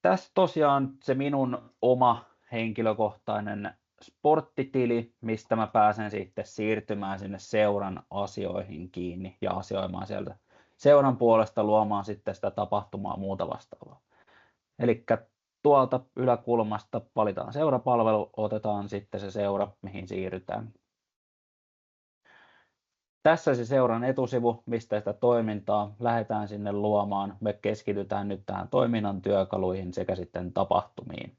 Tässä tosiaan se minun oma henkilökohtainen sporttitili, mistä mä pääsen sitten siirtymään sinne seuran asioihin kiinni ja asioimaan sieltä seuran puolesta, luomaan sitten sitä tapahtumaa ja muuta vastaavaa. Elikkä tuolta yläkulmasta valitaan seurapalvelu, otetaan sitten se seura, mihin siirrytään. Tässä se seuran etusivu, mistä sitä toimintaa lähdetään sinne luomaan. Me keskitytään nyt tähän toiminnan työkaluihin sekä sitten tapahtumiin.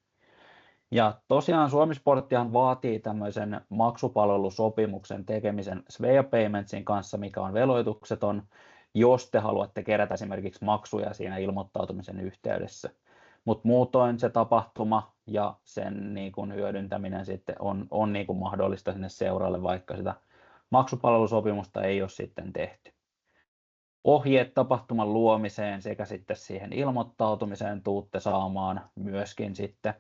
Ja tosiaan Suomi-Sporttihan vaatii tämmöisen maksupalvelusopimuksen tekemisen Svea Paymentsin kanssa, mikä on veloitukseton, jos te haluatte kerätä esimerkiksi maksuja siinä ilmoittautumisen yhteydessä. Mutta muutoin se tapahtuma ja sen niin kun hyödyntäminen sitten on niin kun mahdollista sinne seuralle, vaikka sitä maksupalvelusopimusta ei ole sitten tehty. Ohjeet tapahtuman luomiseen sekä sitten siihen ilmoittautumiseen tuutte saamaan myöskin sitten.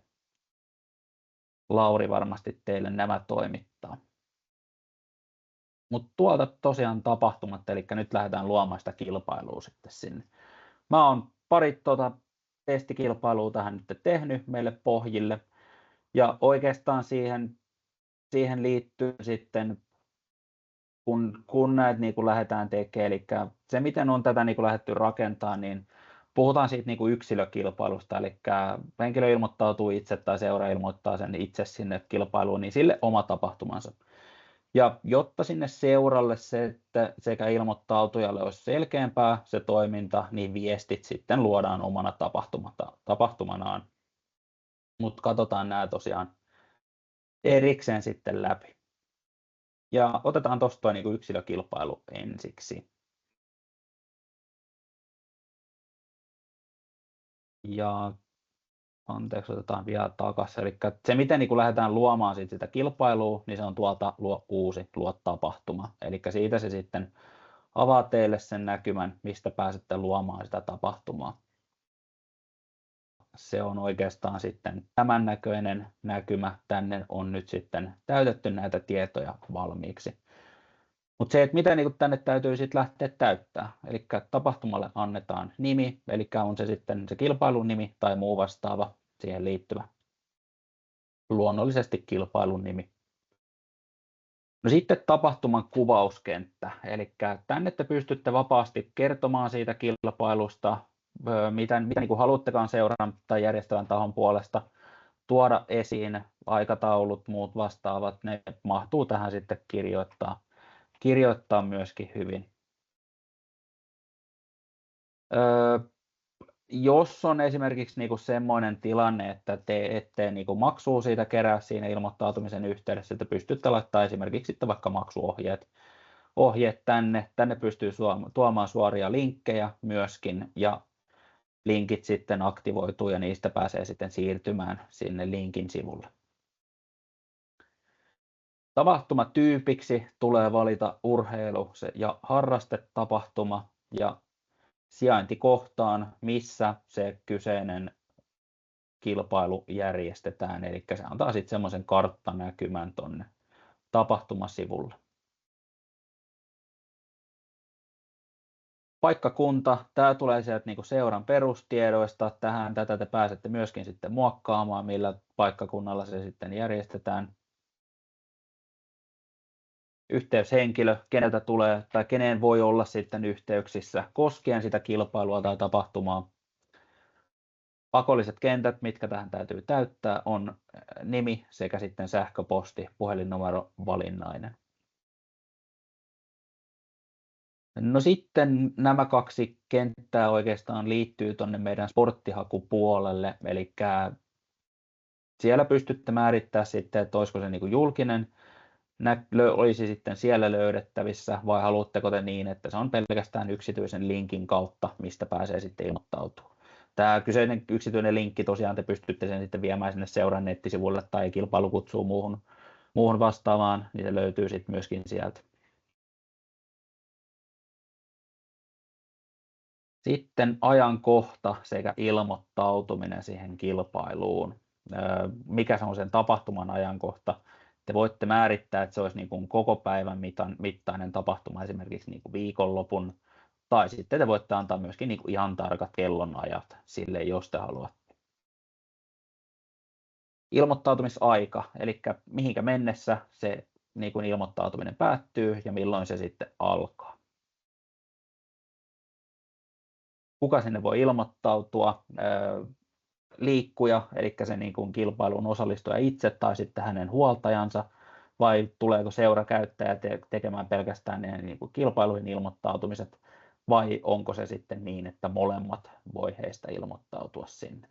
Lauri varmasti teille nämä toimittaa. Mutta tuolta tosiaan tapahtumat, eli nyt lähdetään luomaan sitä kilpailua sitten sinne. Mä oon pari testikilpailua tähän nyt tehnyt meille pohjille, ja oikeastaan siihen liittyy sitten, kun näitä niin lähdetään tekemään, eli se miten on tätä niin lähdetty rakentamaan, niin puhutaan siitä niin kuin yksilökilpailusta, eli henkilö ilmoittautuu itse tai seura ilmoittaa sen itse sinne kilpailuun, niin sille oma tapahtumansa. Ja jotta sinne seuralle sekä ilmoittautujalle olisi selkeämpää se toiminta, niin viestit sitten luodaan omana tapahtumanaan. Mutta katsotaan nämä tosiaan erikseen sitten läpi. Ja otetaan tuosta tuo niin yksilökilpailu ensiksi. Ja anteeksi, otetaan vielä takaisin. Eli se, miten niin lähdetään luomaan sitä kilpailua, niin se on tuolta luo tapahtuma. Eli siitä se sitten avaa teille sen näkymän, mistä pääsette luomaan sitä tapahtumaa. Se on oikeastaan sitten tämän näköinen näkymä. Tänne on nyt sitten täytetty näitä tietoja valmiiksi. Mutta se, että miten niin tänne täytyy sitten lähteä täyttää. Eli tapahtumalle annetaan nimi, eli on se sitten se kilpailun nimi tai muu vastaava siihen liittyvä. Luonnollisesti kilpailun nimi. No sitten tapahtuman kuvauskenttä, eli tänne te pystytte vapaasti kertomaan siitä kilpailusta, mitä niin haluattekaan seuran tai järjestävän tahon puolesta tuoda esiin, aikataulut, muut vastaavat, ne mahtuu tähän sitten kirjoittaa myöskin hyvin. Jos on esimerkiksi niinku semmoinen tilanne, että te ette niinku maksua siitä kerää siinä ilmoittautumisen yhteydessä, että pystytte laittamaan esimerkiksi vaikka maksuohjeet tänne pystyy tuomaan suoria linkkejä myöskin, ja linkit sitten aktivoituu ja niistä pääsee sitten siirtymään sinne linkin sivulle. Tapahtumatyypiksi tulee valita urheilu- ja harrastetapahtuma ja sijaintikohtaan, missä se kyseinen kilpailu järjestetään, eli se antaa sitten semmoisen karttanäkymän tuonne tapahtumasivulle. Paikkakunta, tämä tulee sieltä niin kuin seuran perustiedoista, tätä te pääsette myöskin sitten muokkaamaan, millä paikkakunnalla se sitten järjestetään. Yhteyshenkilö, keneltä tulee tai keneen voi olla sitten yhteyksissä koskien sitä kilpailua tai tapahtumaa. Pakolliset kentät, mitkä tähän täytyy täyttää, on nimi sekä sitten sähköposti, puhelinnumero valinnainen. No sitten nämä kaksi kenttää oikeastaan liittyy tuonne meidän sporttihakupuolelle, eli siellä pystytte määrittämään sitten, että olisiko se niin kuin julkinen, olisi sitten siellä löydettävissä, vai haluatteko te niin, että se on pelkästään yksityisen linkin kautta, mistä pääsee sitten ilmoittautumaan. Tämä kyseinen yksityinen linkki tosiaan te pystytte sen sitten viemään sinne seuran nettisivulle tai kilpailukutsuun muuhun vastaavaan, niin se löytyy sitten myöskin sieltä. Sitten ajankohta sekä ilmoittautuminen siihen kilpailuun. Mikä se on sen tapahtuman ajankohta? Te voitte määrittää, että se olisi niin kuin koko päivän mittainen tapahtuma, esimerkiksi niin kuin viikonlopun, tai sitten te voitte antaa myöskin niin kuin ihan tarkat kellonajat sille, jos te haluatte. ilmoittautumisaika, eli mihinkä mennessä se niin kuin ilmoittautuminen päättyy ja milloin se sitten alkaa. Kuka sinne voi ilmoittautua? Liikkuja, eli se niin kuin kilpailuun osallistuja itse tai sitten hänen huoltajansa, vai tuleeko seurakäyttäjä tekemään pelkästään ne niin kuin kilpailuihin ilmoittautumiset, vai onko se sitten niin, että molemmat voi heistä ilmoittautua sinne.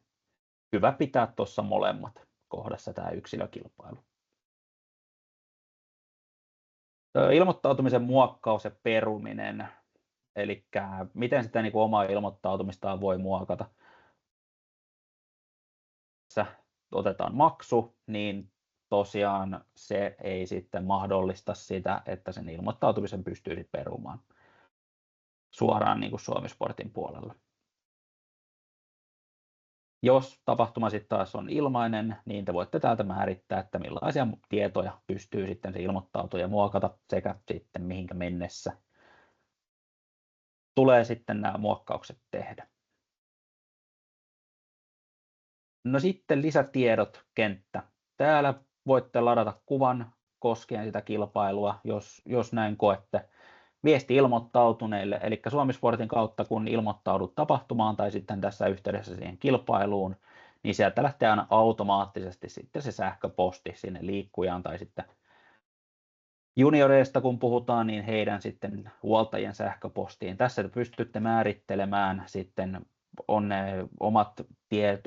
Hyvä pitää tuossa molemmat kohdassa tämä yksilökilpailu. Ilmoittautumisen muokkaus ja peruminen, eli miten sitä niin kuin omaa ilmoittautumistaan voi muokata. Otetaan maksu, niin tosiaan se ei sitten mahdollista sitä, että sen ilmoittautumisen pystyisi perumaan suoraan niin kuin Suomi-Sportin puolella. Jos tapahtuma sitten taas on ilmainen, niin te voitte täältä määrittää, että millaisia tietoja pystyy sitten se ilmoittautuja muokata sekä sitten mihinkä mennessä tulee sitten nämä muokkaukset tehdä. No sitten lisätiedot kenttä. Täällä voitte ladata kuvan koskien sitä kilpailua, jos näin koette. Viesti ilmoittautuneille, eli Suomi-Sportin kautta kun ilmoittaudut tapahtumaan tai sitten tässä yhteydessä siihen kilpailuun, niin sieltä lähtee aina automaattisesti sitten se sähköposti sinne liikkujaan tai sitten junioreista kun puhutaan, niin heidän sitten huoltajien sähköpostiin. Tässä te pystytte määrittelemään sitten on ne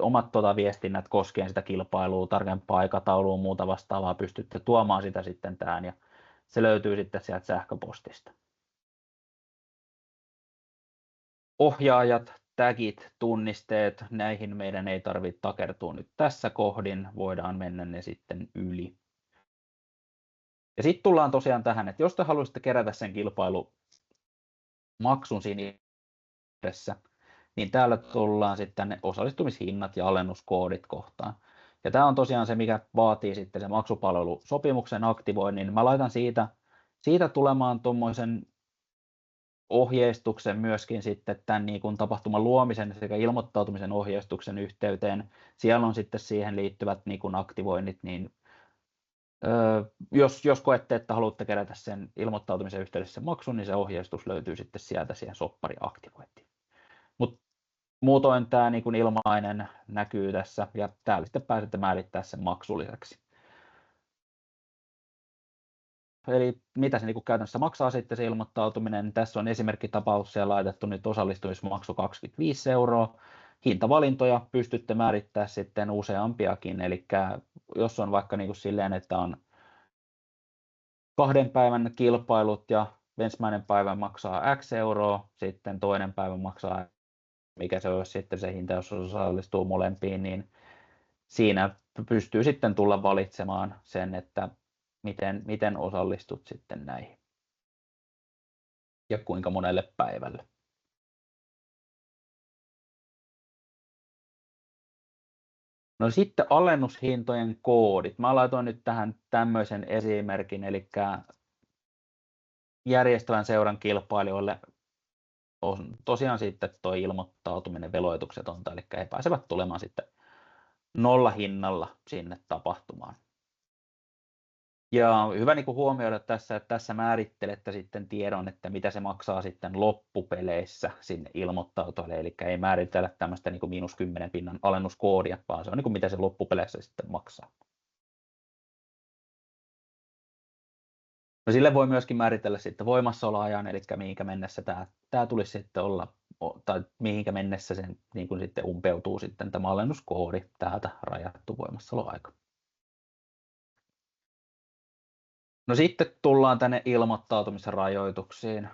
omat viestinnät koskien sitä kilpailua, tarkempaa aikataulua, muuta vastaavaa, pystytte tuomaan sitä sitten tähän ja se löytyy sitten sieltä sähköpostista. Ohjaajat, tagit, tunnisteet, näihin meidän ei tarvitse takertua nyt tässä kohdin, voidaan mennä ne sitten yli. Ja sitten tullaan tosiaan tähän, että jos te haluaisitte kerätä sen kilpailumaksun siinä edessä, niin täällä tullaan sitten ne osallistumishinnat ja alennuskoodit kohtaan. Ja tämä on tosiaan se, mikä vaatii sitten se maksupalvelusopimuksen aktivoinnin. Mä laitan siitä tulemaan tuommoisen ohjeistuksen myöskin sitten tämän niin kuin tapahtuman luomisen sekä ilmoittautumisen ohjeistuksen yhteyteen. Siellä on sitten siihen liittyvät niin kuin aktivoinnit, niin jos koette, että haluatte kerätä sen ilmoittautumisen yhteydessä maksun, niin se ohjeistus löytyy sitten sieltä siihen soppariaktivointiin. Mutta muutoin tämä niin kuin ilmainen näkyy tässä ja täällä sitten pääsette määrittämään sen maksulliseksi. Eli mitä se niin kuin käytännössä maksaa sitten se ilmoittautuminen. Tässä on esimerkkitapaus siellä laitettu nyt osallistumismaksu 25 €. Hintavalintoja pystytte määrittämään sitten useampiakin. Eli jos on vaikka niin kuin silleen, että on 2 päivän kilpailut ja ensimmäinen päivä maksaa X €, sitten toinen päivä maksaa mikä se olisi sitten se hinta, jos osallistuu molempiin, niin siinä pystyy sitten tulla valitsemaan sen, että miten osallistut sitten näihin ja kuinka monelle päivälle. No sitten alennushintojen koodit. Mä laitoin nyt tähän tämmöisen esimerkin, eli järjestävän seuran kilpailijoille on tosiaan sitten tuo ilmoittautuminen veloituksetonta, eli he pääsevät tulemaan sitten nollahinnalla sinne tapahtumaan. Ja hyvä niin kuin huomioida tässä, että tässä määrittelette sitten tiedon, että mitä se maksaa sitten loppupeleissä sinne ilmoittautujalle, eli ei määritellä tämmöistä niin kuin -10 % alennuskoodia, vaan se on niin kuin mitä se loppupeleissä sitten maksaa. No sille voi myöskin määritellä sitten voimassaoloajan, eli mihinkä mennessä tämä tulisi sitten olla, tai mihinkä mennessä sen niin kuin sitten umpeutuu sitten tämä alennuskoodi, täältä rajattu voimassaoloaika. No sitten tullaan tänne ilmoittautumisrajoituksiin.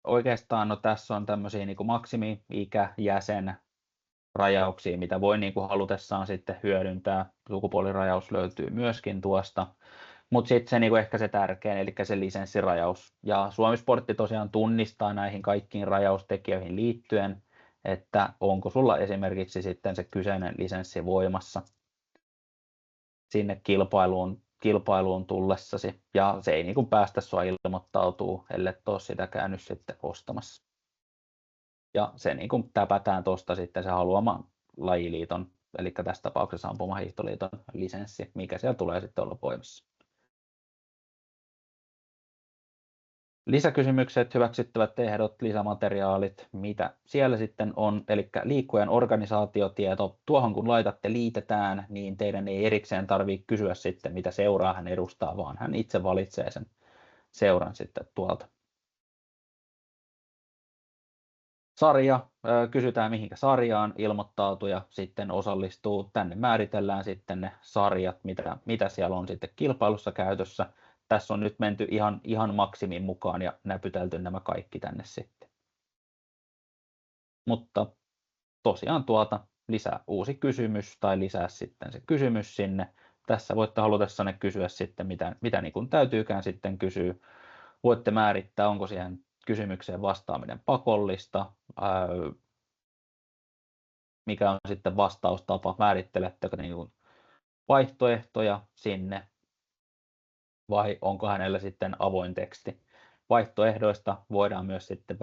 Oikeastaan no tässä on tämmöisiä niin kuin maksimi-ikä, jäsen, rajauksia, mitä voi niin kuin halutessaan sitten hyödyntää. Sukupuolirajaus löytyy myöskin tuosta. Mutta sitten se niin kuin ehkä se tärkein, eli se lisenssirajaus. Ja Suomi-Sportti tosiaan tunnistaa näihin kaikkiin rajaustekijöihin liittyen, että onko sulla esimerkiksi sitten se kyseinen lisenssi voimassa sinne kilpailuun tullessasi, ja se ei niin kuin päästä sua ilmoittautuu, ellei ole sitä käynyt sitten ostamassa. Ja se niin kuin täpätään tuosta sitten se haluama lajiliiton eli tässä tapauksessa Ampumahiihtoliiton lisenssi, mikä siellä tulee sitten olla voimassa. Lisäkysymykset, hyväksyttävät ehdot, lisämateriaalit, mitä siellä sitten on, eli liikkujan organisaatiotieto, tuohon kun laitatte liitetään, niin teidän ei erikseen tarvitse kysyä sitten, mitä seuraa hän edustaa, vaan hän itse valitsee sen seuran sitten tuolta. Sarja, kysytään mihinkä sarjaan ilmoittautuja sitten osallistuu. Tänne määritellään sitten ne sarjat, mitä siellä on sitten kilpailussa käytössä. Tässä on nyt menty ihan maksimin mukaan ja näpytelty nämä kaikki tänne sitten. Mutta tosiaan lisää uusi kysymys tai lisää sitten se kysymys sinne. Tässä voitte halutessanne kysyä sitten, mitä niin kuin täytyykään sitten kysyä. Voitte määrittää, onko siihen kysymykseen vastaaminen pakollista, mikä on sitten vastaustapa, määrittelettekö niin kuin vaihtoehtoja sinne vai onko hänellä sitten avoin teksti. Vaihtoehdoista voidaan myös sitten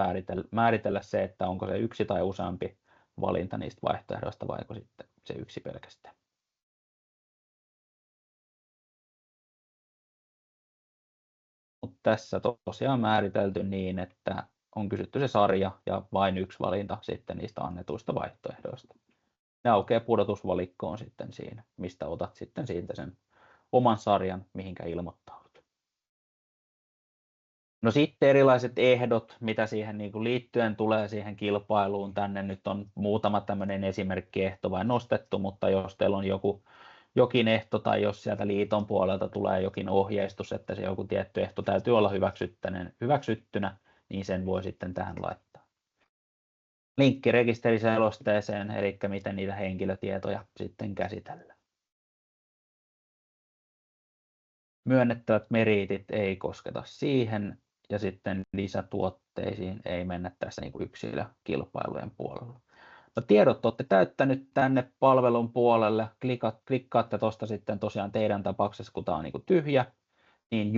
määritellä se, että onko se yksi tai useampi valinta niistä vaihtoehdoista vai onko sitten se yksi pelkästään. Mutta tässä tosiaan määritelty niin, että on kysytty se sarja ja vain yksi valinta sitten niistä annetuista vaihtoehdoista. Ne aukeaa pudotusvalikkoon sitten siinä, mistä otat sitten siitä sen oman sarjan, mihinkä ilmoittaudut. No sitten erilaiset ehdot, mitä siihen niin kuin liittyen tulee siihen kilpailuun. Tänne nyt on muutama tämmöinen esimerkkiehto vain nostettu, mutta jos teillä on jokin ehto tai jos sieltä liiton puolelta tulee jokin ohjeistus, että se joku tietty ehto täytyy olla hyväksyttynä, niin sen voi sitten tähän laittaa. Linkki rekisteriselosteeseen, eli miten niitä henkilötietoja sitten käsitellään. Myönnettävät meriitit ei kosketa siihen, ja sitten lisätuotteisiin ei mennä tässä niin kuin yksilökilpailujen puolella. No, tiedot olette täyttänyt tänne palvelun puolelle, klikkaatte tuosta sitten tosiaan teidän tapauksessa, kun tämä on niin kuin tyhjä, niin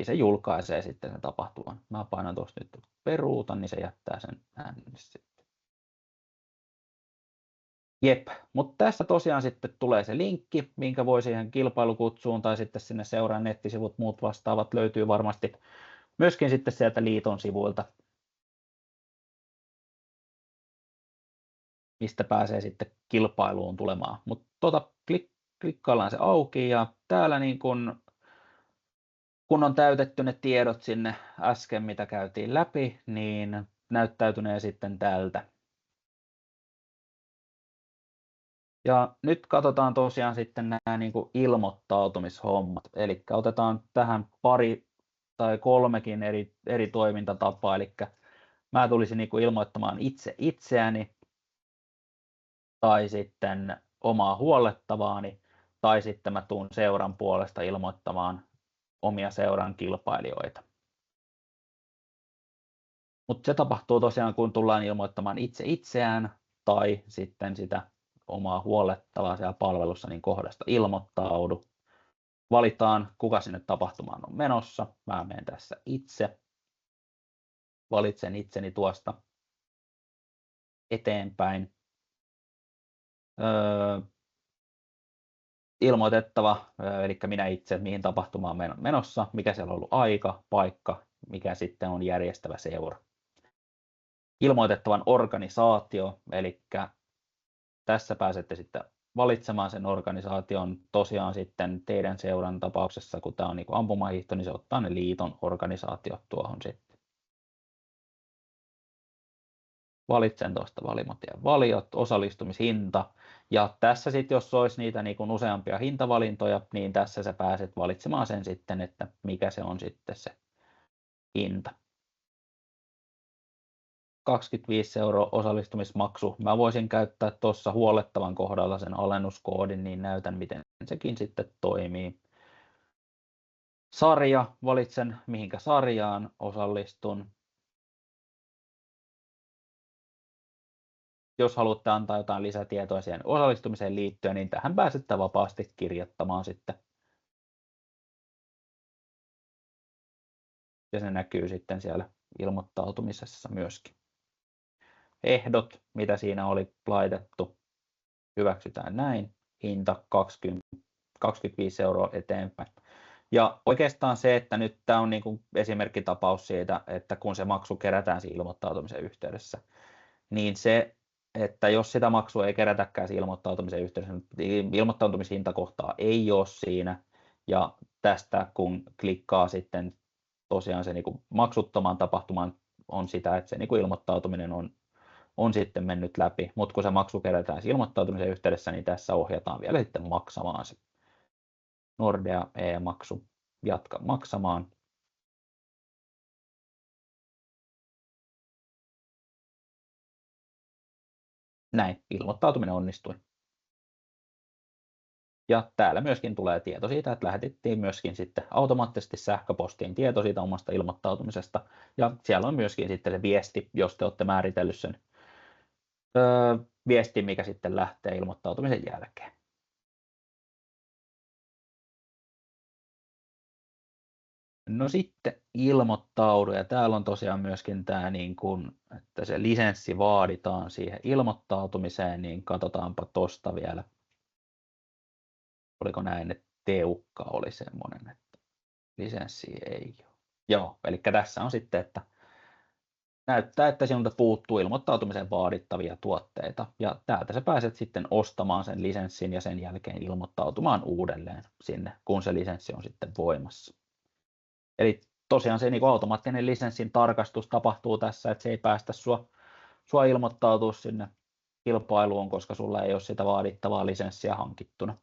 se julkaisee sitten sen tapahtuman. Mä painan tuosta nyt peruutan, niin se jättää sen äänen sitten. Jep, mutta tässä tosiaan sitten tulee se linkki, minkä voi siihen kilpailukutsuun tai sitten sinne seuraan nettisivut, muut vastaavat löytyy varmasti myöskin sitten sieltä liiton sivuilta, mistä pääsee sitten kilpailuun tulemaan. Mutta klikkaillaan se auki ja täällä niin kun on täytetty ne tiedot sinne äsken, mitä käytiin läpi, niin näyttäytynee sitten tältä. Ja nyt katsotaan tosiaan sitten nämä niin kuin ilmoittautumishommat. Eli otetaan tähän pari tai kolmekin eri toimintatapaa. Eli mä tulisin niin kuin ilmoittamaan itseäni tai sitten omaa huollettavaani tai sitten mä tuun seuran puolesta ilmoittamaan omia seuran kilpailijoita. Mutta se tapahtuu tosiaan, kun tullaan ilmoittamaan itseään tai sitten sitä omaa huollettavaa siellä palvelussa, niin kohdasta ilmoittaudu. Valitaan, kuka sinne tapahtumaan on menossa. Mä menen tässä itse. Valitsen itseni tuosta eteenpäin. Ilmoitettava, eli minä itse, mihin tapahtumaan olen menossa, mikä siellä on ollut aika, paikka, mikä sitten on järjestävä seura. Ilmoitettavan organisaatio, eli tässä pääsette sitten valitsemaan sen organisaation. Tosiaan sitten teidän seuran tapauksessa, kun tämä on niin kuin ampumahiihto, niin se ottaa ne liiton organisaatiot tuohon sitten. Valitsen tuosta valimotien valiot, osallistumishinta. Ja tässä sitten, jos olisi niitä niin kuin useampia hintavalintoja, niin tässä sä pääset valitsemaan sen sitten, että mikä se on sitten se hinta. 25 € osallistumismaksu. Mä voisin käyttää tuossa huollettavan kohdalla sen alennuskoodin, niin näytän, miten sekin sitten toimii. Sarja, valitsen mihinkä sarjaan osallistun. Jos haluatte antaa jotain lisätietoa siihen osallistumiseen liittyen, niin tähän pääsette vapaasti kirjoittamaan sitten. Ja se näkyy sitten siellä ilmoittautumisessa myöskin. Ehdot, mitä siinä oli laitettu. Hyväksytään näin. Hinta 25 € eteenpäin. Ja oikeastaan se, että nyt tämä on niin kuin esimerkkitapaus siitä, että kun se maksu kerätään siinä ilmoittautumisen yhteydessä, niin se, että jos sitä maksua ei kerätäkään siinä ilmoittautumisen yhteydessä, ilmoittautumishintakohtaa ei ole siinä, ja tästä kun klikkaa sitten tosiaan se niin kuin maksuttomaan tapahtumaan on sitä, että se niin kuin ilmoittautuminen on sitten mennyt läpi, mutta kun se maksu kerätään ilmoittautumisen yhteydessä, niin tässä ohjataan vielä sitten maksamaan se Nordea e-maksu. Jatka maksamaan. Näin, ilmoittautuminen onnistui. Ja täällä myöskin tulee tieto siitä, että lähetettiin myöskin sitten automaattisesti sähköpostiin tieto siitä omasta ilmoittautumisesta. Ja siellä on myöskin sitten se viesti, jos te olette määritellyt sen viestin, mikä sitten lähtee ilmoittautumisen jälkeen. No sitten ilmoittaudu, ja täällä on tosiaan myöskin tämä, niin kuin, että se lisenssi vaaditaan siihen ilmoittautumiseen, niin katsotaanpa tuosta vielä. Oliko näin, että Teukka oli semmoinen, että lisenssi ei ole. Joo, eli tässä on sitten, että näyttää, että sinulta puuttuu ilmoittautumiseen vaadittavia tuotteita, ja täältä sä pääset sitten ostamaan sen lisenssin ja sen jälkeen ilmoittautumaan uudelleen sinne, kun se lisenssi on sitten voimassa. Eli tosiaan se niin kuin automaattinen lisenssin tarkastus tapahtuu tässä, että se ei päästä sua ilmoittautua sinne kilpailuun, koska sulla ei ole sitä vaadittavaa lisenssiä hankittuna.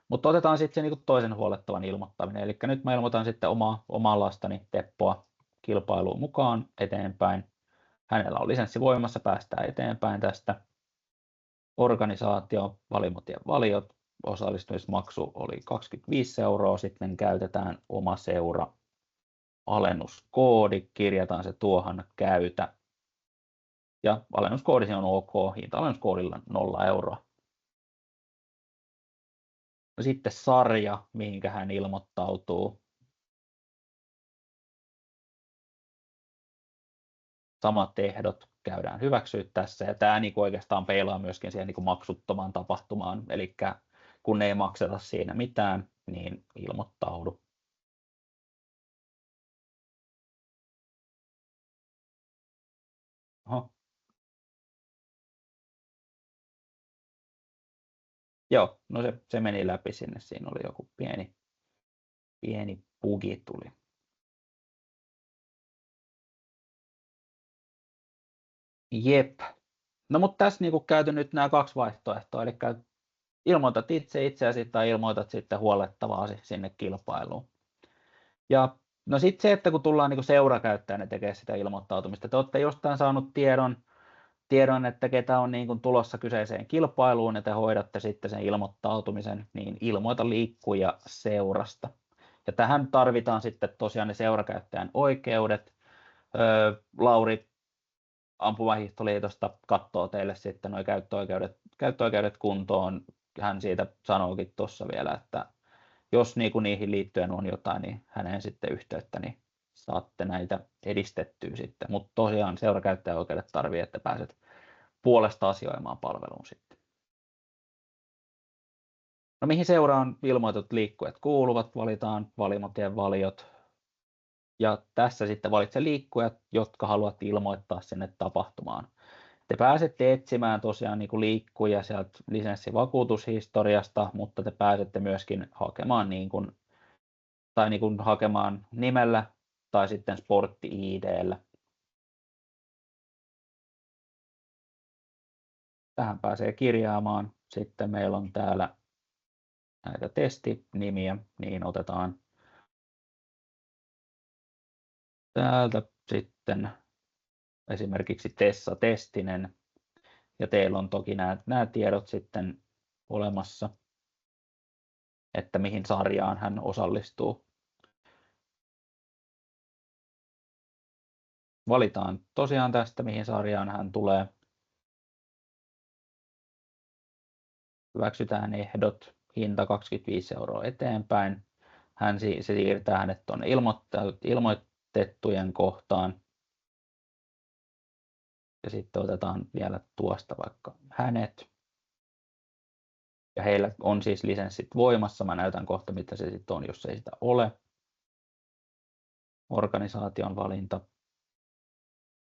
Mutta otetaan sitten se niin kuin toisen huolettavan ilmoittaminen. Eli nyt mä ilmoitan sitten omaa lastani Teppoa kilpailuun mukaan eteenpäin. Hänellä on lisenssi voimassa, päästään eteenpäin tästä. Organisaatio, Valimotien valiot, osallistumismaksu oli 25 €, sitten käytetään oma seura alennuskoodi, kirjataan se tuohon käytä. Ja alennuskoodi on OK, hinta-alennuskoodilla 0 €. No sitten sarja, mihinkä hän ilmoittautuu. Samat ehdot käydään hyväksyä tässä, ja tämä niin oikeastaan peilaa myöskin siihen niin maksuttomaan tapahtumaan, eli kun ei makseta siinä mitään, niin ilmoittaudu. Oho. Joo, no se meni läpi sinne, siinä oli joku pieni bugi tuli. Jep. No mutta tässä niin käyty nyt nämä 2 vaihtoehtoa, eli ilmoitat itseäsi tai ilmoitat sitten huolettavaasi sinne kilpailuun. Ja no sitten se, että kun tullaan niin seurakäyttäjänä tekemään sitä ilmoittautumista, te olette jostain saanut tiedon, että ketä on niin kuin tulossa kyseiseen kilpailuun, ja te hoidatte sitten sen ilmoittautumisen, niin ilmoita liikkuja seurasta. Ja tähän tarvitaan sitten tosiaan ne seurakäyttäjän oikeudet. Lauri Ampumahiihtoliitosta katsoo teille sitten nuo käyttöoikeudet kuntoon. Hän siitä sanoikin tuossa vielä, että jos niihin liittyen on jotain, niin häneen sitten yhteyttä, niin saatte näitä edistettyä sitten. Mutta tosiaan seurakäyttäjäoikeudet tarvii, että pääset puolesta asioimaan palveluun sitten. No mihin seuraan ilmoitetut liikkujat kuuluvat, valitaan Valimotien valiot. Ja tässä sitten valitse liikkujat, jotka haluat ilmoittaa sinne tapahtumaan. Te pääsette etsimään tosiaan niin kuin liikkuja sieltä lisenssivakuutushistoriasta, mutta te pääsette myöskin hakemaan, hakemaan nimellä tai sitten sportti-ID:llä. Tähän pääsee kirjaamaan. Sitten meillä on täällä näitä testinimiä, niin otetaan täältä sitten esimerkiksi Tessa Testinen, ja teillä on toki nämä tiedot sitten olemassa, että mihin sarjaan hän osallistuu. Valitaan tosiaan tästä, mihin sarjaan hän tulee. Hyväksytään ehdot, hinta 25 € eteenpäin. Se siirtää hänet tuonne ilmoitettujen kohtaan. sitten otetaan vielä tuosta vaikka hänet. Ja heillä on siis lisenssit voimassa. Mä näytän kohta, mitä se sitten on, jos ei sitä ole. Organisaation valinta.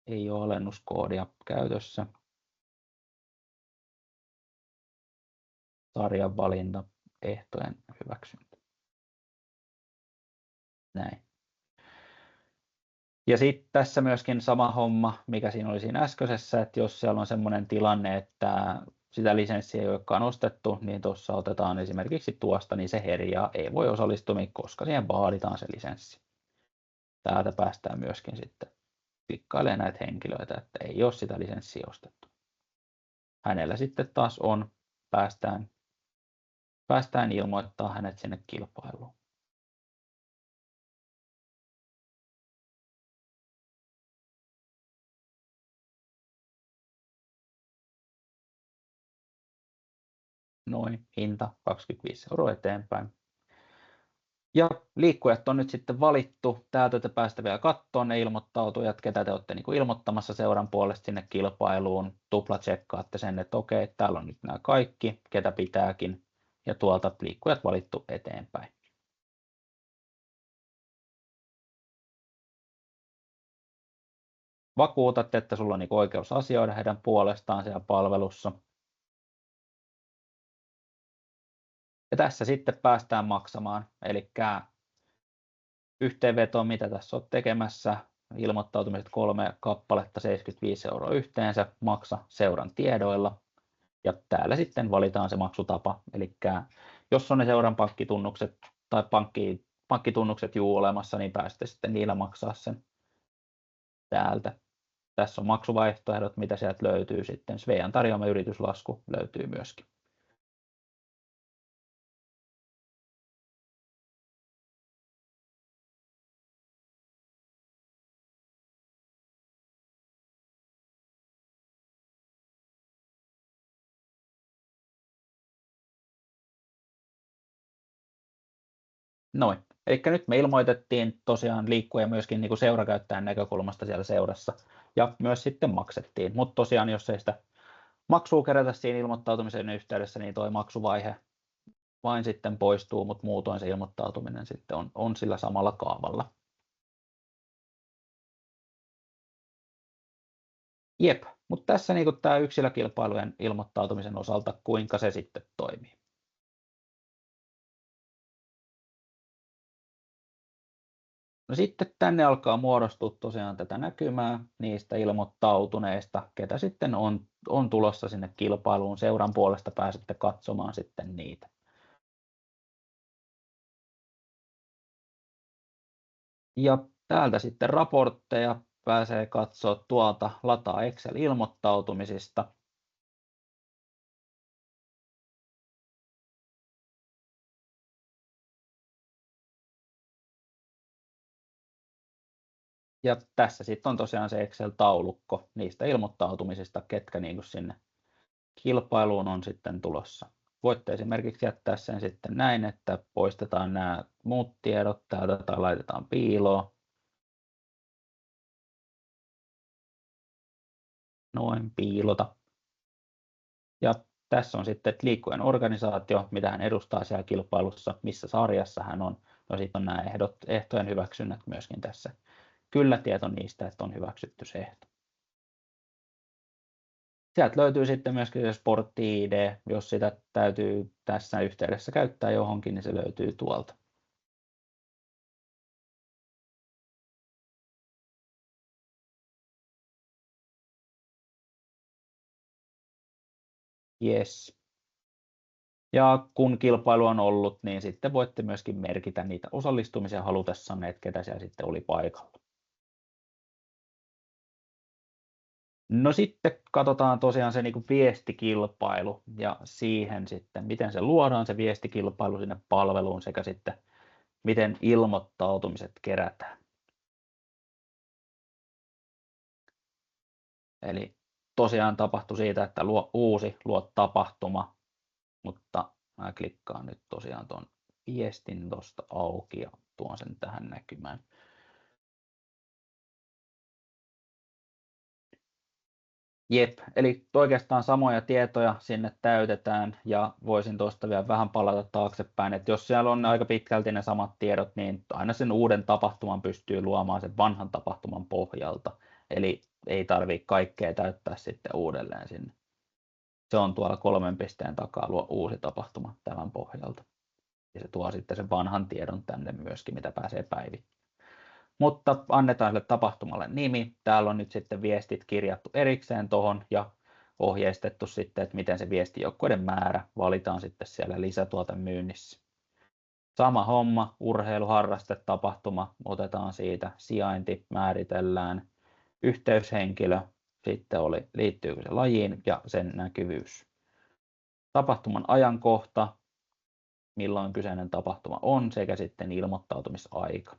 Ei ole alennuskoodia käytössä. Sarjan valinta, ehtojen hyväksyntä. Näin. Ja sitten tässä myöskin sama homma, mikä siinä oli siinä äskeisessä, että jos siellä on semmoinen tilanne, että sitä lisenssiä ei olekaan ostettu, niin tuossa otetaan esimerkiksi tuosta, niin se herjaa ei voi osallistua, koska siihen vaaditaan se lisenssi. Täältä päästään myöskin sitten klikkailemaan näitä henkilöitä, että ei ole sitä lisenssiä ostettu. Hänellä sitten taas on, päästään ilmoittaa hänet sinne kilpailuun. Noin, hinta 25 € eteenpäin. Ja liikkujat on nyt sitten valittu. Täältä te päästä vielä katsomaan ne ilmoittautujat, ketä te olette niin kuin ilmoittamassa seuran puolesta sinne kilpailuun. Tupla-tsekkaatte sen, että okei, täällä on nyt nämä kaikki, ketä pitääkin. Ja tuolta liikkujat valittu eteenpäin. Vakuutat, että sulla on niin kuin oikeus asioida heidän puolestaan siellä palvelussa. Ja tässä sitten päästään maksamaan. Eli yhteenveto, mitä tässä olet tekemässä, ilmoittautumiset 3 kappaletta, 75 € yhteensä, maksa seuran tiedoilla. Ja täällä sitten valitaan se maksutapa. Eli jos on ne seuran pankkitunnukset tai pankkitunnukset olemassa, niin pääsette sitten niillä maksaa sen täältä. Tässä on maksuvaihtoehdot, mitä sieltä löytyy sitten. Svean tarjoama yrityslasku löytyy myöskin. Noin. Eli nyt me ilmoitettiin tosiaan liikkuja myöskin niin kuin seurakäyttäjän näkökulmasta siellä seurassa ja myös sitten maksettiin. Mutta tosiaan jos ei sitä maksua kerätä siinä ilmoittautumisen yhteydessä, niin tuo maksuvaihe vain sitten poistuu, mutta muutoin se ilmoittautuminen sitten on sillä samalla kaavalla. Jep, mutta tässä niin tämä yksilökilpailujen ilmoittautumisen osalta, kuinka se sitten toimii. No sitten tänne alkaa muodostua tosiaan tätä näkymää niistä ilmoittautuneista, ketä sitten on tulossa sinne kilpailuun. Seuran puolesta pääsette katsomaan sitten niitä. Ja täältä sitten raportteja pääsee katsoa tuolta lataa Excel-ilmoittautumisista. Ja tässä sitten on tosiaan se Excel-taulukko niistä ilmoittautumisista, ketkä niin kuin sinne kilpailuun on sitten tulossa. Voitte esimerkiksi jättää sen sitten näin, että poistetaan nämä muut tiedot täältä tai laitetaan piiloon. Noin, piilota. Ja tässä on sitten liikkujan organisaatio, mitä hän edustaa siellä kilpailussa, missä sarjassa hän on. No sitten on nämä ehtojen hyväksynnät myöskin tässä. Kyllä tieto niistä, että on hyväksytty se ehto. Sieltä löytyy sitten myöskin se Sportti-ID, jos sitä täytyy tässä yhteydessä käyttää johonkin, niin se löytyy tuolta. Yes. Ja kun kilpailu on ollut, niin sitten voitte myöskin merkitä niitä osallistumisia halutessanne, että ketä siellä sitten oli paikalla. No sitten katsotaan tosiaan se niin kuin viestikilpailu ja siihen sitten, miten se luodaan se viestikilpailu sinne palveluun sekä sitten miten ilmoittautumiset kerätään. Eli tosiaan tapahtui siitä, että luo tapahtuma, mutta mä klikkaan nyt tosiaan tuon viestin tuosta auki ja tuon sen tähän näkymään. Jep, eli oikeastaan samoja tietoja sinne täytetään ja voisin tuosta vielä vähän palata taaksepäin, että jos siellä on aika pitkälti ne samat tiedot, niin aina sen uuden tapahtuman pystyy luomaan sen vanhan tapahtuman pohjalta, eli ei tarvitse kaikkea täyttää sitten uudelleen sinne. Se on tuolla 3 pisteen takaa luo uusi tapahtuma tämän pohjalta ja se tuo sitten sen vanhan tiedon tänne myöskin, mitä pääsee päivittämään. Mutta annetaan sille tapahtumalle nimi. Täällä on nyt sitten viestit kirjattu erikseen tuohon ja ohjeistettu sitten, että miten se viestijoukkoiden määrä valitaan sitten siellä lisätuotemyynnissä. Sama homma, urheilu, harraste, tapahtuma, otetaan siitä, sijainti määritellään, yhteyshenkilö, sitten liittyykö se lajiin ja sen näkyvyys. Tapahtuman ajankohta, milloin kyseinen tapahtuma on sekä sitten ilmoittautumisaika.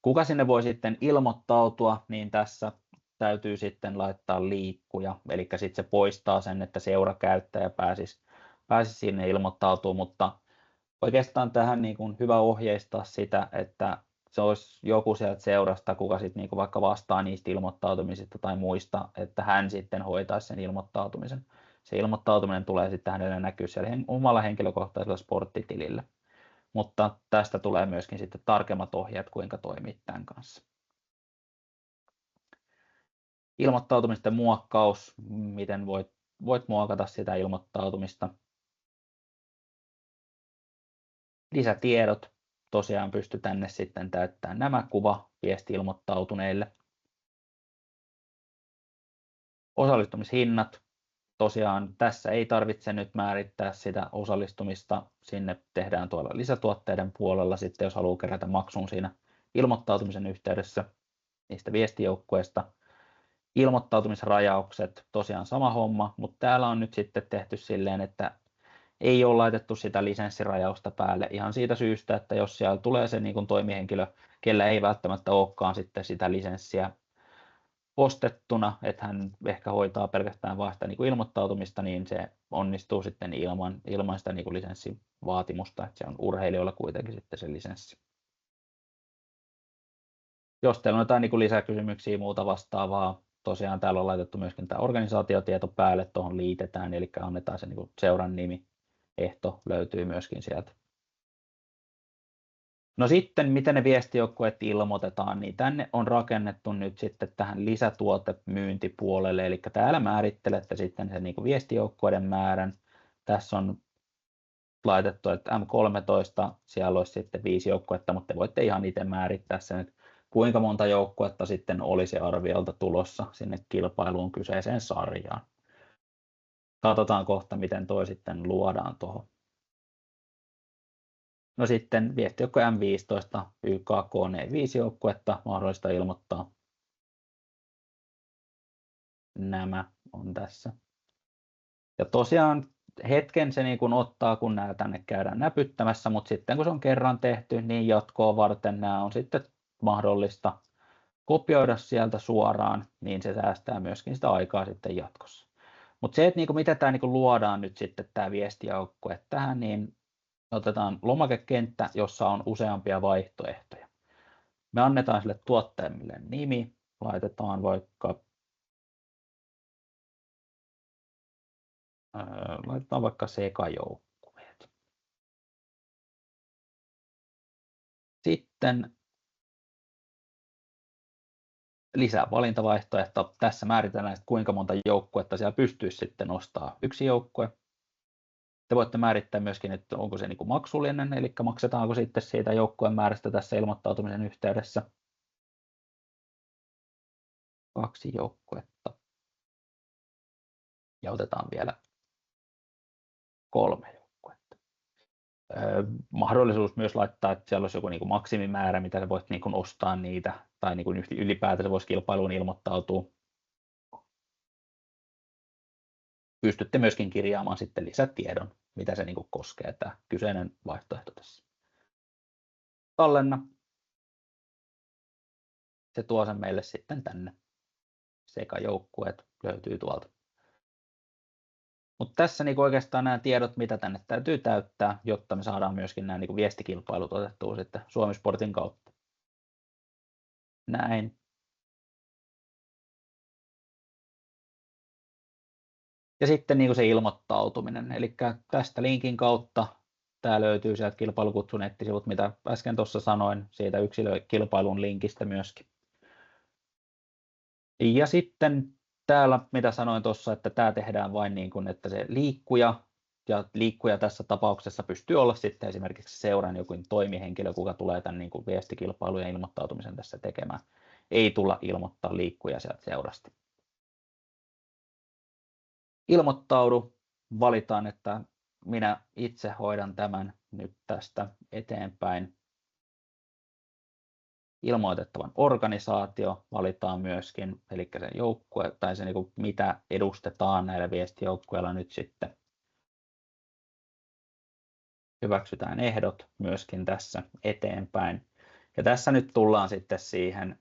Kuka sinne voi sitten ilmoittautua, niin tässä täytyy sitten laittaa liikkuja, eli sitten se poistaa sen, että seurakäyttäjä pääsisi sinne ilmoittautumaan, mutta oikeastaan tähän niin kuin hyvä ohjeistaa sitä, että se olisi joku sieltä seurasta, kuka sitten niin kuin vaikka vastaa niistä ilmoittautumisista tai muista, että hän sitten hoitaisi sen ilmoittautumisen. Se ilmoittautuminen tulee sitten hänelle näkyä siellä omalla henkilökohtaisella sporttitilillä. Mutta tästä tulee myöskin sitten tarkemmat ohjeet, kuinka toimii tämän kanssa. Ilmoittautumisten muokkaus, miten voit muokata sitä ilmoittautumista. Lisätiedot, tosiaan pysty tänne sitten täyttämään nämä viesti-ilmoittautuneille. Osallistumishinnat, tosiaan tässä ei tarvitse nyt määrittää sitä osallistumista, sinne tehdään tuolla lisätuotteiden puolella sitten, jos haluaa kerätä maksun siinä ilmoittautumisen yhteydessä niistä viestijoukkueista. Ilmoittautumisrajaukset, tosiaan sama homma, mutta täällä on nyt sitten tehty silleen, että ei ole laitettu sitä lisenssirajausta päälle ihan siitä syystä, että jos siellä tulee se niin kuin toimihenkilö, kellä ei välttämättä olekaan sitten sitä lisenssiä ostettuna, että hän ehkä hoitaa pelkästään vain sitä niin kuin ilmoittautumista, niin se onnistuu sitten ilman sitä niin kuin lisenssivaatimusta, että se on urheilijoilla kuitenkin sitten se lisenssi. Jos teillä on jotain niin kuin lisäkysymyksiä muuta vastaavaa, tosiaan täällä on laitettu myöskin tämä organisaatiotieto päälle, tuohon liitetään, eli annetaan se niin kuin seuran nimi, ehto löytyy myöskin sieltä. No sitten, miten ne viestijoukkueet ilmoitetaan, niin tänne on rakennettu nyt sitten tähän lisätuotemyyntipuolelle, eli täällä määrittelette sitten sen niin kuin viestijoukkueiden määrän. Tässä on laitettu, että M13, siellä olisi sitten 5 joukkuetta, mutta te voitte ihan itse määrittää sen, että kuinka monta joukkuetta sitten olisi arviolta tulossa sinne kilpailuun kyseiseen sarjaan. Katsotaan kohta, miten toi sitten luodaan tuohon. No sitten viestijoukkue M15, YKK, ne 5 joukkuetta mahdollista ilmoittaa. Nämä on tässä. Ja tosiaan hetken se niin kuin ottaa, kun nämä tänne käydään näpyttämässä, mutta sitten kun se on kerran tehty, niin jatkoa varten nämä on sitten mahdollista kopioida sieltä suoraan, niin se säästää myöskin sitä aikaa sitten jatkossa. Mutta se, että niin kuin miten tämä niin kuin luodaan nyt sitten tämä viestijoukkue tähän, niin otetaan lomakekenttä, jossa on useampia vaihtoehtoja. Me annetaan sille tuotteelle nimi, laitetaan vaikka sekajoukkueet. Sitten lisää valintavaihtoehto. Tässä määritellään, kuinka monta joukkuetta siellä pystyisi sitten nostaa yksi joukkue. Te voitte määrittää myöskin, että onko se niin kuin maksullinen, eli maksetaanko sitten siitä joukkueen määrästä tässä ilmoittautumisen yhteydessä. 2 joukkuetta. Ja otetaan vielä 3 joukkuetta. Mahdollisuus myös laittaa, että siellä olisi joku niin kuin maksimimäärä, mitä sä voit niin kuin ostaa niitä, tai niin kuin ylipäätään voisi kilpailuun ilmoittautua. Pystytte myöskin kirjaamaan sitten lisätiedon, mitä se niin kuin koskee tämä kyseinen vaihtoehto tässä. Tallenna. Se tuo sen meille sitten tänne. Sekajoukkueet löytyy tuolta. Mutta tässä niin oikeastaan nämä tiedot, mitä tänne täytyy täyttää, jotta me saadaan myöskin nämä niin viestikilpailut otettua sitten Suomi-sportin kautta. Näin. Ja sitten niin kuin se ilmoittautuminen, eli tästä linkin kautta tämä löytyy sieltä kilpailukutsun nettisivut, mitä äsken tuossa sanoin, siitä yksilökilpailun linkistä myöskin. Ja sitten täällä, mitä sanoin tuossa, että tämä tehdään vain niin kuin, että se liikkuja, ja liikkuja tässä tapauksessa pystyy olla sitten esimerkiksi seuran joku toimihenkilö, kuka tulee tämän niin kuin viestikilpailun ja ilmoittautumisen tässä tekemään. Ei tulla ilmoittaa liikkuja sieltä seurasta. Ilmoittaudu, valitaan, että minä itse hoidan tämän nyt tästä eteenpäin. Ilmoitettavan organisaatio valitaan myöskin, eli se joukkue tai se niin kuin mitä edustetaan näillä viestijoukkueilla nyt sitten. Hyväksytään ehdot myöskin tässä eteenpäin. Ja tässä nyt tullaan sitten siihen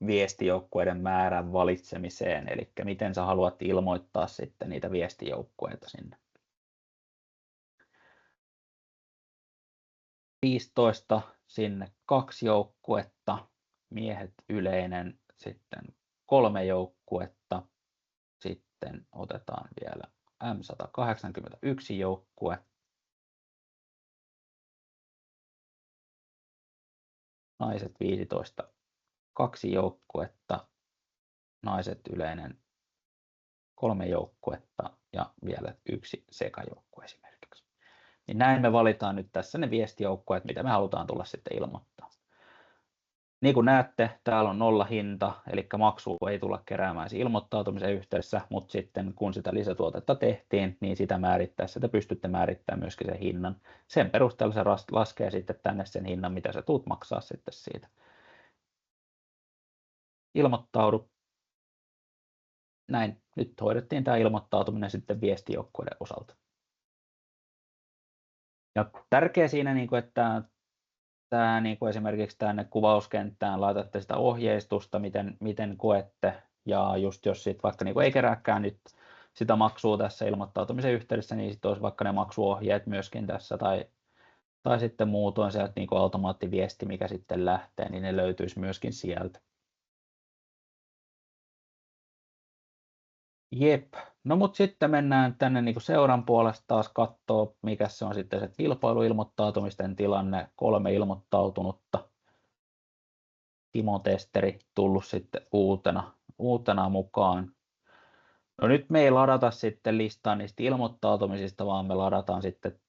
viestijoukkueiden määrän valitsemiseen, eli miten sä haluat ilmoittaa sitten niitä viestijoukkueita sinne. 15 sinne 2 joukkuetta, miehet yleinen, sitten 3 joukkuetta, sitten otetaan vielä M181 joukkue, naiset 15, 2 joukkuetta, naiset yleinen 3 joukkuetta ja vielä 1 sekajoukkue esimerkiksi. Niin näin me valitaan nyt tässä ne viestijoukkueet, mitä me halutaan tulla sitten ilmoittaa. Niin kuin näette, täällä on 0 hinta, eli maksua ei tulla keräämään ilmoittautumisen yhteydessä, mutta sitten kun sitä lisätuotetta tehtiin, niin sitä määrittäessä te pystytte määrittämään myöskin sen hinnan. Sen perusteella se laskee sitten tänne sen hinnan, mitä sä tuut maksaa sitten siitä. Ilmoittaudu. Näin, nyt hoidettiin tämä ilmoittautuminen sitten viestijoukkueiden osalta. Ja tärkeä siinä, että tämä esimerkiksi tänne kuvauskenttään laitatte sitä ohjeistusta, miten koette, ja just jos sit vaikka ei kerääkään nyt sitä maksua tässä ilmoittautumisen yhteydessä, niin sitten olisi vaikka ne maksuohjeet myöskin tässä, tai sitten muutoin sieltä automaattiviesti, mikä sitten lähtee, niin ne löytyisi myöskin sieltä. Jep, no mutta sitten mennään tänne seuran puolesta taas katsoo, mikä se on sitten se kilpailuilmoittautumisten tilanne, 3 ilmoittautunutta. Timo-testeri tullut sitten uutena mukaan. No nyt me ei ladata sitten listaa niistä ilmoittautumisista, vaan me ladataan sitten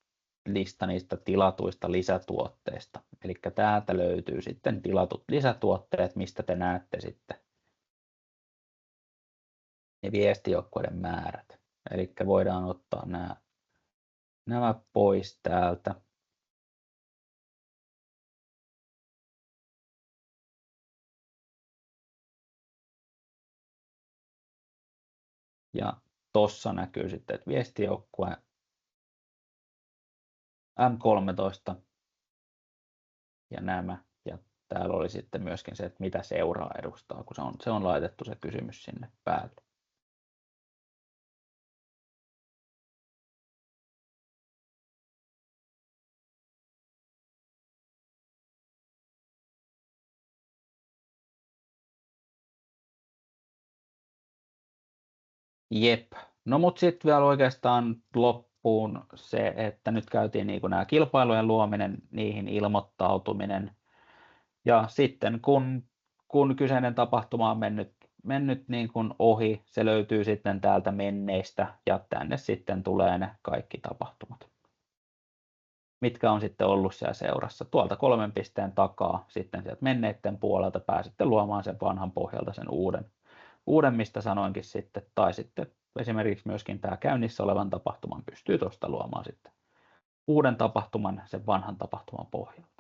lista niistä tilatuista lisätuotteista. Eli täältä löytyy sitten tilatut lisätuotteet, mistä te näette sitten ne viestijoukkueiden määrät. Eli voidaan ottaa nämä pois täältä. Ja tuossa näkyy sitten, että viestijoukkue M13 ja nämä. Ja täällä oli sitten myöskin se, että mitä seuraa edustaa, kun se on laitettu se kysymys sinne päälle. Jep. No mutta sitten vielä oikeastaan loppuun se, että nyt käytiin nämä kilpailujen luominen, niihin ilmoittautuminen. Ja sitten kun kyseinen tapahtuma on mennyt ohi, se löytyy sitten täältä menneistä ja tänne sitten tulee ne kaikki tapahtumat, mitkä on sitten ollut siellä seurassa. Tuolta 3 pisteen takaa sitten sieltä menneiden puolelta pääsette luomaan sen vanhan pohjalta sen uuden, mistä sanoinkin sitten, tai sitten esimerkiksi myöskin tämä käynnissä olevan tapahtuman pystyy tuosta luomaan sitten uuden tapahtuman sen vanhan tapahtuman pohjalta.